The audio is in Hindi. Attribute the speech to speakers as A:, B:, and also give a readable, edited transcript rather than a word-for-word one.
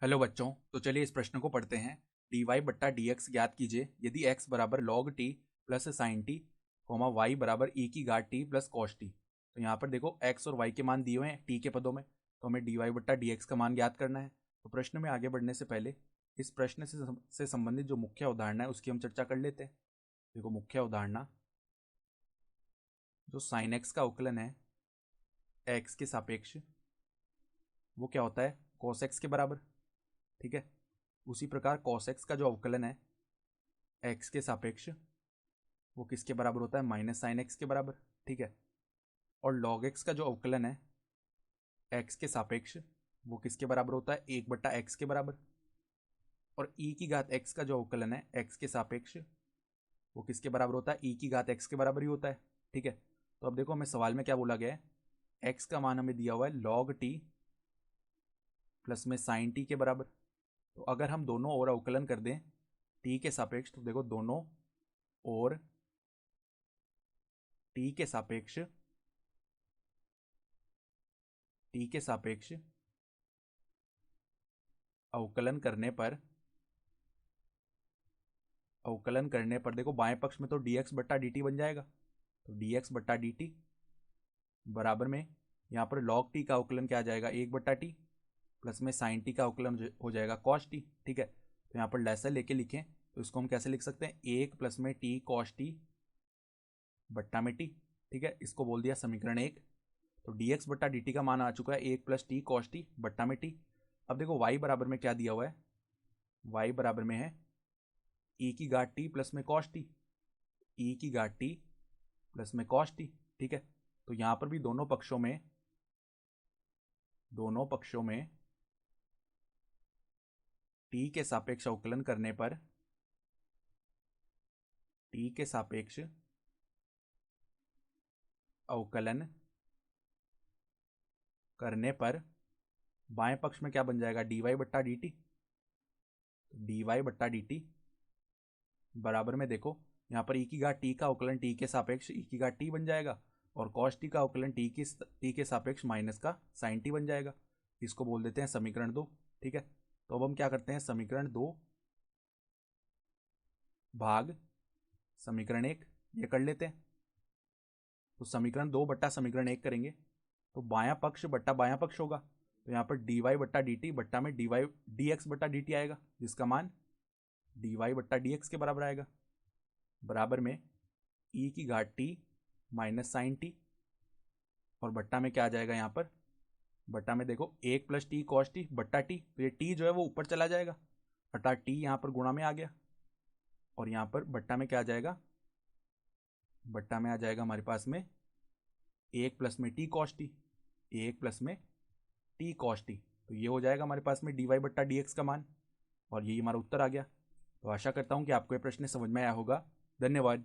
A: हेलो बच्चों, तो चलिए इस प्रश्न को पढ़ते हैं। डी वाई बट्टा डी एक्स ज्ञात कीजिए यदि x बराबर log T plus sine T, Y बराबर ई की घात टी प्लस कॉस टी। तो यहाँ पर देखो x और y के मान दिए हुए हैं t के पदों में, तो हमें डी वाई बट्टा डी एक्स का मान ज्ञात करना है। तो प्रश्न में आगे बढ़ने से पहले इस प्रश्न से संबंधित जो मुख्य अवधारणा है उसकी हम चर्चा कर लेते हैं। देखो मुख्य अवधारणा, जो साइन एक्स का अवकलन है एक्स के सापेक्ष, वो क्या होता है कॉस एक्स के बराबर। ठीक है, उसी प्रकार कॉस एक्स का जो अवकलन है एक्स के सापेक्ष, वो किसके बराबर होता है माइनस साइन एक्स के बराबर। ठीक है, और लॉग एक्स का जो अवकलन है एक्स के सापेक्ष, वो किसके बराबर होता है 1/x के बराबर। और e की घात x का जो अवकलन है एक्स के सापेक्ष, वो किसके बराबर होता है e की घात x के बराबर ही होता है। ठीक है, तो अब देखो हमें सवाल में क्या बोला गया है, x का मान हमें दिया हुआ है log t प्लस में साइन टी के बराबर। तो अगर हम दोनों ओर अवकलन कर दें t के सापेक्ष, तो देखो दोनों ओर t के सापेक्ष अवकलन करने पर देखो बाएं पक्ष में तो dx बट्टा dt बन जाएगा। तो dx बट्टा dt बराबर में यहाँ पर log t का अवकलन क्या आ जाएगा 1/t प्लस में साइन टी का अवकलन हो जाएगा कॉस टी। ठीक है, तो यहाँ पर लेसर लेके लिखें तो इसको हम कैसे लिख सकते हैं 1 प्लस में टी कॉस टी बट्टा में टी। ठीक है, इसको बोल दिया समीकरण 1। तो dx बट्टा dt का मान आ चुका है 1 प्लस टी कॉस टी बट्टा में टी। अब देखो y बराबर में क्या दिया हुआ है, y बराबर में है e की घात टी प्लस में कॉस टी, e की घात टी प्लस में कॉस टी। ठीक है, तो यहाँ पर भी दोनों पक्षों में t के सापेक्ष अवकलन करने पर t के सापेक्ष अवकलन करने पर बाएं पक्ष में क्या बन जाएगा dy बट्टा डी टी। dy बट्टा डी टी बराबर में देखो यहाँ पर e की घात t का अवकलन t के सापेक्ष e की घात t बन जाएगा, और cos t का अवकलन t के सापेक्ष माइनस का साइन t बन जाएगा। इसको बोल देते हैं समीकरण 2। ठीक है, तो अब हम क्या करते हैं समीकरण 2 भाग समीकरण 1 ये कर लेते हैं। तो समीकरण 2 बट्टा समीकरण 1 करेंगे तो बायां पक्ष बट्टा बायां पक्ष होगा। तो यहाँ पर dy बट्टा डी टी बट्टा में dx बट्टा डी टी आएगा, जिसका मान dy बट्टा dx के बराबर आएगा, बराबर में e की घात t माइनस साइन टी, और बट्टा में क्या आ जाएगा यहाँ पर, बट्टा में देखो 1 प्लस टी कॉस टी बट्टा टी, तो ये टी जो है वो ऊपर चला जाएगा अर्थात टी यहाँ पर गुणा में आ गया, और यहाँ पर बट्टा में क्या आ जाएगा, बट्टा में आ जाएगा हमारे पास में 1 प्लस में टी कॉस टी, 1 प्लस में टी कॉस टी। तो ये हो जाएगा हमारे पास में डी वाई बट्टा डी एक्स का मान, और यही हमारा उत्तर आ गया। तो आशा करता हूँ कि आपको ये प्रश्न समझ में आया होगा। धन्यवाद।